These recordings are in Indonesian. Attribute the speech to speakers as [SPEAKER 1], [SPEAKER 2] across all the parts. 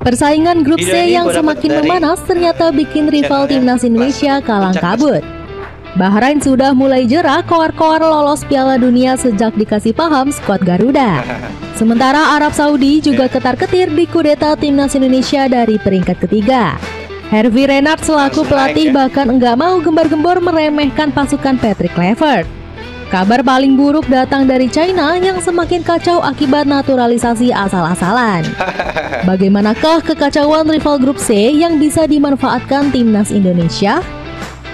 [SPEAKER 1] Persaingan grup
[SPEAKER 2] Video
[SPEAKER 1] C
[SPEAKER 2] ini
[SPEAKER 1] yang
[SPEAKER 2] gua dapat
[SPEAKER 1] semakin
[SPEAKER 2] dari
[SPEAKER 1] memanas ternyata bikin rival
[SPEAKER 2] channelnya
[SPEAKER 1] timnas Indonesia
[SPEAKER 2] Kelas
[SPEAKER 1] kalang
[SPEAKER 2] Puncak
[SPEAKER 1] kabut. Bahrain sudah mulai jera koar-koar lolos Piala Dunia sejak dikasih paham skuad Garuda. Sementara Arab Saudi juga ketar-ketir dikudeta timnas Indonesia dari peringkat ketiga. Hervé Renard selaku
[SPEAKER 2] Langsung
[SPEAKER 1] pelatih
[SPEAKER 2] naik ya.
[SPEAKER 1] bahkan enggak mau gembar-gembor meremehkan pasukan Patrick Kluivert. Kabar paling buruk datang dari China yang semakin kacau akibat naturalisasi asal-asalan. Bagaimanakah kekacauan rival grup C yang bisa dimanfaatkan timnas Indonesia?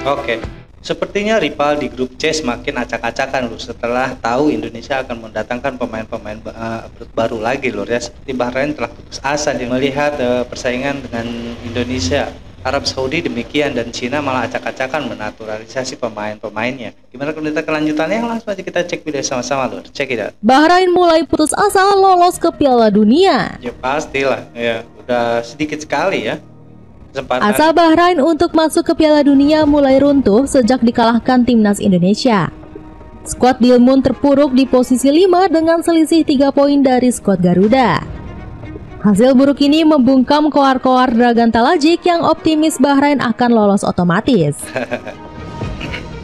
[SPEAKER 2] Oke, sepertinya rival di grup C semakin acak-acakan loh setelah tahu Indonesia akan mendatangkan pemain-pemain baru lagi loh ya. Seperti Bahrain telah putus asa dia melihat persaingan dengan Indonesia. Arab Saudi demikian dan Cina malah acak-acakan menaturalisasi pemain-pemainnya. Gimana kalau kita kelanjutannya? Langsung aja kita cek video sama-sama loh. Cek it out.
[SPEAKER 1] Bahrain mulai putus asa lolos ke Piala Dunia.
[SPEAKER 2] Ya pastilah ya, udah sedikit sekali ya kesempatan.
[SPEAKER 1] Asa Bahrain untuk masuk ke Piala Dunia mulai runtuh sejak dikalahkan timnas Indonesia. Skuad Dilmun terpuruk di posisi 5 dengan selisih 3 poin dari skuad Garuda. Hasil buruk ini membungkam koar-koar Dragan Talajik yang optimis Bahrain akan lolos otomatis.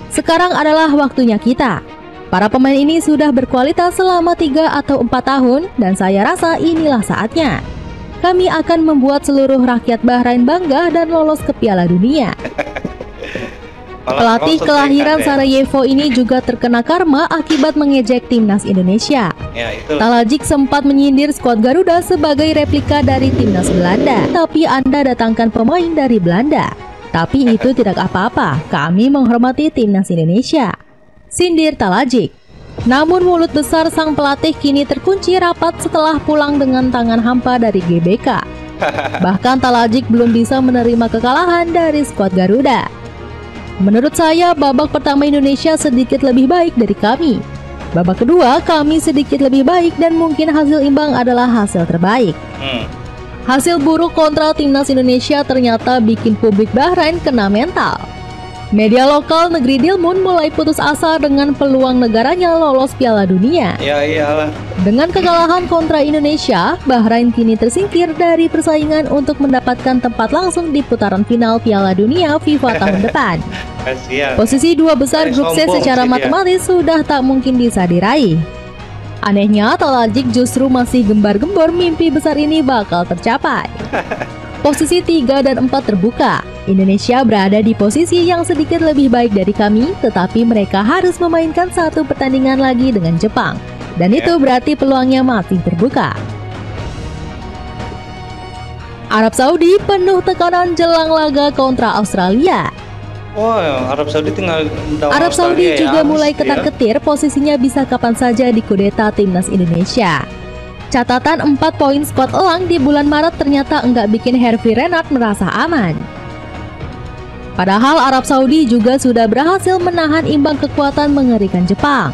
[SPEAKER 1] Sekarang adalah waktunya kita. Para pemain ini sudah berkualitas selama 3 atau 4 tahun dan saya rasa inilah saatnya. Kami akan membuat seluruh rakyat Bahrain bangga dan lolos ke Piala Dunia. Pelatih kelahiran Sarajevo ini juga terkena karma akibat mengejek timnas Indonesia.
[SPEAKER 2] Ya, itulah.
[SPEAKER 1] Talajik sempat menyindir skuad Garuda sebagai replika dari timnas Belanda. Tapi Anda datangkan pemain dari Belanda. Tapi itu tidak apa-apa, kami menghormati timnas Indonesia, sindir Talajik. Namun mulut besar sang pelatih kini terkunci rapat setelah pulang dengan tangan hampa dari GBK. Bahkan Talajik belum bisa menerima kekalahan dari skuad Garuda. Menurut saya, babak pertama Indonesia sedikit lebih baik dari kami. Babak kedua, kami sedikit lebih baik dan mungkin hasil imbang adalah hasil terbaik. Hasil buruk kontra timnas Indonesia ternyata bikin publik Bahrain kena mental. Media lokal negeri Dilmun mulai putus asa dengan peluang negaranya lolos Piala Dunia.
[SPEAKER 2] Ya iyalah.
[SPEAKER 1] Dengan kekalahan kontra Indonesia, Bahrain kini tersingkir dari persaingan untuk mendapatkan tempat langsung di putaran final Piala Dunia FIFA tahun depan.
[SPEAKER 2] Kasihan.
[SPEAKER 1] Posisi 2 besar grup C
[SPEAKER 2] Sombong
[SPEAKER 1] secara
[SPEAKER 2] sih dia.
[SPEAKER 1] matematis sudah tak mungkin bisa diraih. Anehnya, Talajik justru masih gembar-gembor mimpi besar ini bakal tercapai. Posisi 3 dan 4 terbuka. Indonesia berada di posisi yang sedikit lebih baik dari kami, tetapi mereka harus memainkan satu pertandingan lagi dengan Jepang. Dan itu berarti peluangnya masih terbuka. Arab Saudi penuh tekanan jelang laga kontra Australia.
[SPEAKER 2] Wah, Arab Saudi tinggal
[SPEAKER 1] Arab Saudi
[SPEAKER 2] Australia
[SPEAKER 1] juga
[SPEAKER 2] ya,
[SPEAKER 1] mulai
[SPEAKER 2] ya.
[SPEAKER 1] ketar-ketir posisinya bisa kapan saja dikudeta timnas Indonesia. Catatan 4 poin skuad elang di bulan Maret ternyata enggak bikin Hervé Renard merasa aman. Padahal Arab Saudi juga sudah berhasil menahan imbang kekuatan mengerikan Jepang.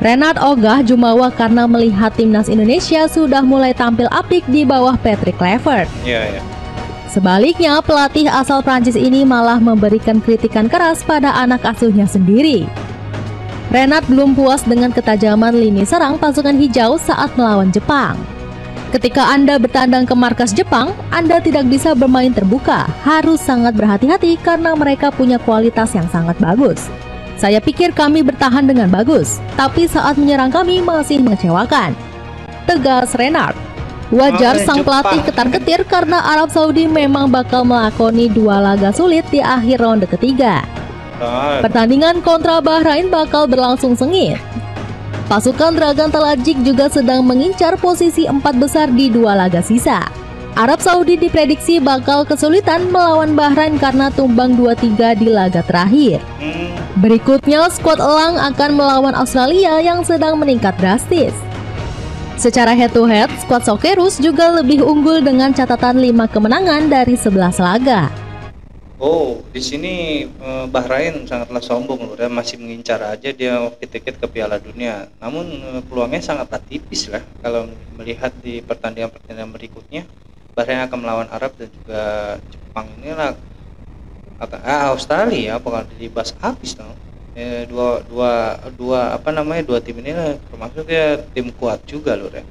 [SPEAKER 1] Renard ogah jumawa karena melihat timnas Indonesia sudah mulai tampil apik di bawah Patrick Kluivert.
[SPEAKER 2] Iya.
[SPEAKER 1] Sebaliknya, pelatih asal Prancis ini malah memberikan kritikan keras pada anak asuhnya sendiri. Renard belum puas dengan ketajaman lini serang pasukan hijau saat melawan Jepang. Ketika Anda bertandang ke markas Jepang, Anda tidak bisa bermain terbuka, harus sangat berhati-hati karena mereka punya kualitas yang sangat bagus. Saya pikir kami bertahan dengan bagus, tapi saat menyerang kami masih mengecewakan, tegas Renard. Wajar sang pelatih ketar-ketir karena Arab Saudi memang bakal melakoni 2 laga sulit di akhir ronde ketiga. Pertandingan kontra Bahrain bakal berlangsung sengit. Pasukan Dragan Talajik juga sedang mengincar posisi 4 besar di 2 laga sisa. Arab Saudi diprediksi bakal kesulitan melawan Bahrain karena tumbang 2-3 di laga terakhir. Berikutnya, skuad elang akan melawan Australia yang sedang meningkat drastis. Secara head-to-head, skuad Socceroos juga lebih unggul dengan catatan 5 kemenangan dari 11 laga.
[SPEAKER 2] Oh, di sini Bahrain sangatlah sombong loh, dia masih mengincar aja dia tiket ke Piala Dunia. Namun peluangnya sangatlah tipis lah kalau melihat di pertandingan berikutnya. Bahrain akan melawan Arab dan juga Jepang inilah Australia apakah dibahas habis dong. Dua tim ini lah, termasuk ya tim kuat juga loh ya.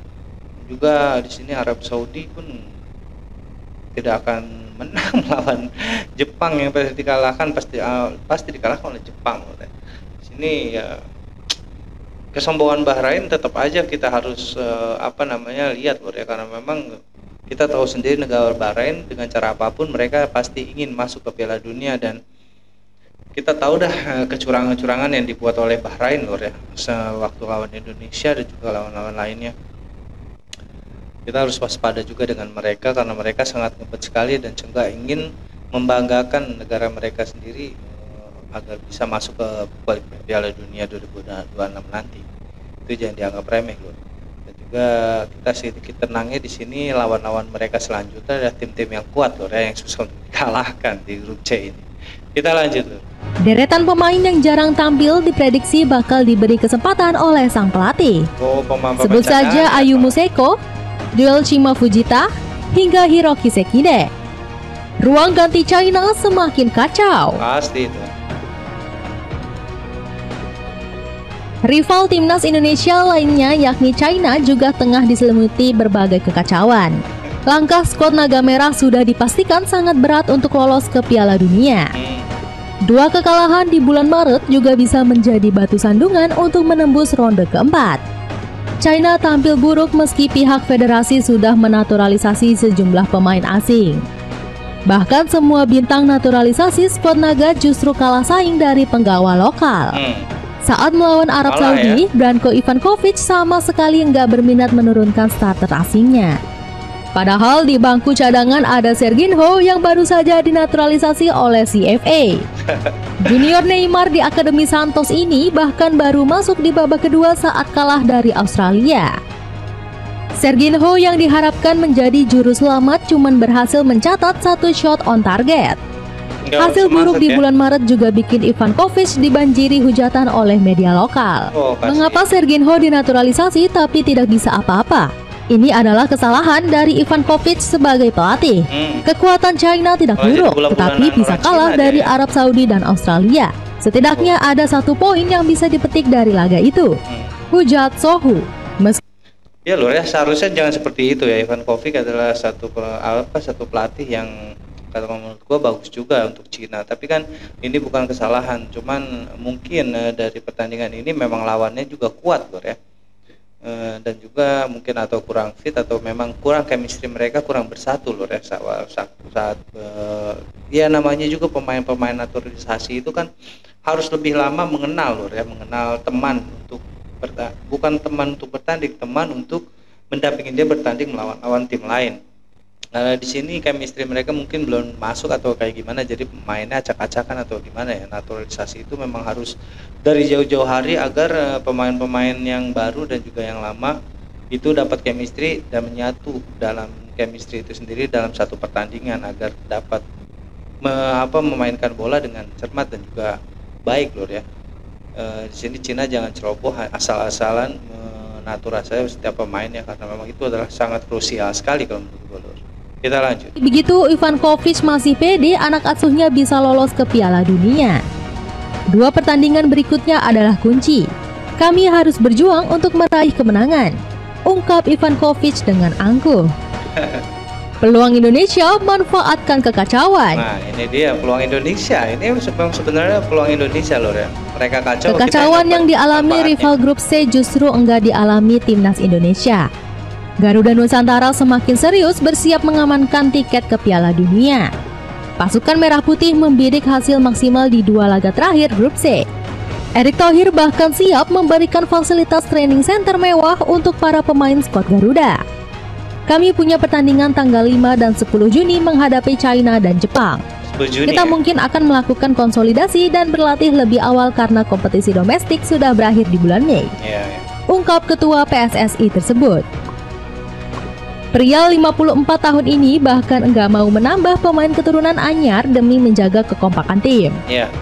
[SPEAKER 2] Juga di sini Arab Saudi pun tidak akan menang melawan Jepang yang pasti dikalahkan, pasti dikalahkan oleh Jepang. Di sini ya kesombongan Bahrain tetap aja kita harus lihat loh ya, karena memang kita tahu sendiri negara Bahrain dengan cara apapun mereka pasti ingin masuk ke Piala Dunia, dan kita tahu dah kecurangan-kecurangan yang dibuat oleh Bahrain loh ya, sewaktu lawan Indonesia dan juga lawan-lawan lainnya. Kita harus waspada juga dengan mereka karena mereka sangat ngebet sekali dan juga ingin membanggakan negara mereka sendiri agar bisa masuk ke Piala Dunia 2026 nanti. Itu jangan dianggap remeh loh. Dan juga kita sedikit tenangnya di sini, lawan-lawan mereka selanjutnya adalah tim-tim yang kuat loh ya, yang susah untuk dikalahkan di grup C ini. Kita lanjut loh.
[SPEAKER 1] Deretan pemain yang jarang tampil diprediksi bakal diberi kesempatan oleh sang pelatih. Sebut saja Ayu Museko, Duel Shima Fujita, hingga Hiroki Sekine. Ruang ganti China semakin kacau.
[SPEAKER 2] Pasti itu.
[SPEAKER 1] Rival timnas Indonesia lainnya yakni China juga tengah diselimuti berbagai kekacauan. Langkah skuad Naga Merah sudah dipastikan sangat berat untuk lolos ke Piala Dunia. 2 kekalahan di bulan Maret juga bisa menjadi batu sandungan untuk menembus ronde keempat. China tampil buruk meski pihak federasi sudah menaturalisasi sejumlah pemain asing. Bahkan semua bintang naturalisasi skuad Naga justru kalah saing dari penggawa lokal. Saat melawan Arab Saudi, Branko Ivankovic sama sekali nggak berminat menurunkan starter asingnya. Padahal di bangku cadangan ada Serginho yang baru saja dinaturalisasi oleh CFA. Junior Neymar di Akademi Santos ini bahkan baru masuk di babak kedua saat kalah dari Australia. Serginho yang diharapkan menjadi juru selamat cuman berhasil mencatat 1 shot on target. Hasil buruk di bulan Maret juga bikin Ivankovic dibanjiri hujatan oleh media lokal. Mengapa Serginho dinaturalisasi tapi tidak bisa apa-apa? Ini adalah kesalahan dari Ivankovic sebagai pelatih. Kekuatan China tidak buruk, tetapi bisa kalah dari Arab Saudi dan Australia. Setidaknya ada 1 poin yang bisa dipetik dari laga itu. Hujat Sohu.
[SPEAKER 2] Ya loh ya, seharusnya jangan seperti itu ya. Ivankovic adalah satu pelatih yang kalau menurut gua bagus juga untuk Cina. Tapi kan ini bukan kesalahan, cuman mungkin dari pertandingan ini memang lawannya juga kuat loh ya. Dan juga mungkin atau kurang fit atau memang kurang chemistry mereka, kurang bersatu loh ya saat ya namanya juga pemain-pemain naturalisasi itu kan harus lebih lama mengenal loh ya, mengenal teman untuk bukan teman untuk bertanding, teman untuk mendampingi dia bertanding melawan tim lain. Nah di sini chemistry mereka mungkin belum masuk atau kayak gimana, jadi mainnya acak-acakan atau gimana ya. Naturalisasi itu memang harus dari jauh-jauh hari agar pemain-pemain yang baru dan juga yang lama itu dapat chemistry dan menyatu dalam chemistry itu sendiri dalam satu pertandingan agar dapat memainkan bola dengan cermat dan juga baik loh ya. Di sini Cina jangan ceroboh asal-asalan menaturalisasi setiap pemainnya, karena memang itu adalah sangat krusial sekali kalau menurut gue loh. Kita lanjut.
[SPEAKER 1] Begitu Ivankovic masih pede anak asuhnya bisa lolos ke Piala Dunia. 2 pertandingan berikutnya adalah kunci. Kami harus berjuang untuk meraih kemenangan, ungkap Ivankovic dengan angkuh. Peluang Indonesia manfaatkan kekacauan.
[SPEAKER 2] Nah ini dia peluang Indonesia. Ini sebenarnya peluang Indonesia loh ya. Mereka kacau.
[SPEAKER 1] Kekacauan yang dialami rival grup C justru enggak dialami timnas Indonesia. Garuda Nusantara semakin serius bersiap mengamankan tiket ke Piala Dunia. Pasukan Merah Putih membidik hasil maksimal di 2 laga terakhir grup C. Erick Thohir bahkan siap memberikan fasilitas training center mewah untuk para pemain skuad Garuda. Kami punya pertandingan tanggal 5 dan 10 Juni menghadapi China dan Jepang. Kita mungkin akan melakukan konsolidasi dan berlatih lebih awal karena kompetisi domestik sudah berakhir di bulan Mei. Ungkap Ketua PSSI tersebut. Pria 54 tahun ini bahkan enggak mau menambah pemain keturunan anyar demi menjaga kekompakan tim.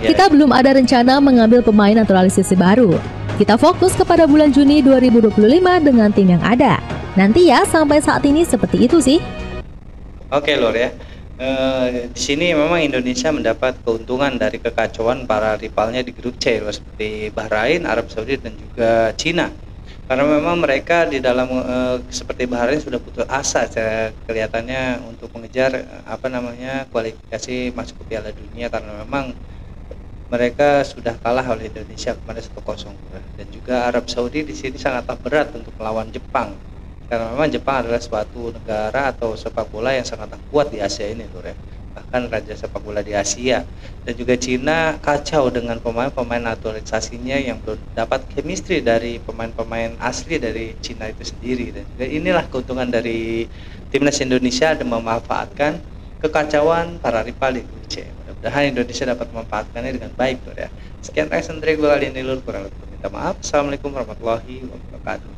[SPEAKER 1] Kita belum ada rencana mengambil pemain naturalisasi baru. Kita fokus kepada bulan Juni 2025 dengan tim yang ada. Nanti ya, sampai saat ini seperti itu sih.
[SPEAKER 2] Oke Lor ya. Di sini memang Indonesia mendapat keuntungan dari kekacauan para rivalnya di grup C loh, seperti Bahrain, Arab Saudi dan juga Cina. Karena memang mereka di dalam seperti Bahrain sudah putus asa kelihatannya untuk mengejar kualifikasi masuk ke Piala Dunia, karena memang mereka sudah kalah oleh Indonesia kemarin 1-0. Dan juga Arab Saudi di sini sangatlah berat untuk melawan Jepang. Karena memang Jepang adalah suatu negara atau sepak bola yang sangatlah kuat di Asia ini, Lur ya. Bahkan raja sepak bola di Asia. Dan juga Cina kacau dengan pemain-pemain naturalisasinya yang belum dapat chemistry dari pemain-pemain asli dari Cina itu sendiri. Dan juga inilah keuntungan dari timnas Indonesia dan memanfaatkan kekacauan para rival di grup C. Mudah-mudahan Indonesia dapat memanfaatkannya dengan baik, Lur ya. Sekian reaction dari gue kali ini, Lur. Kurang lebih minta maaf. Assalamualaikum warahmatullahi wabarakatuh.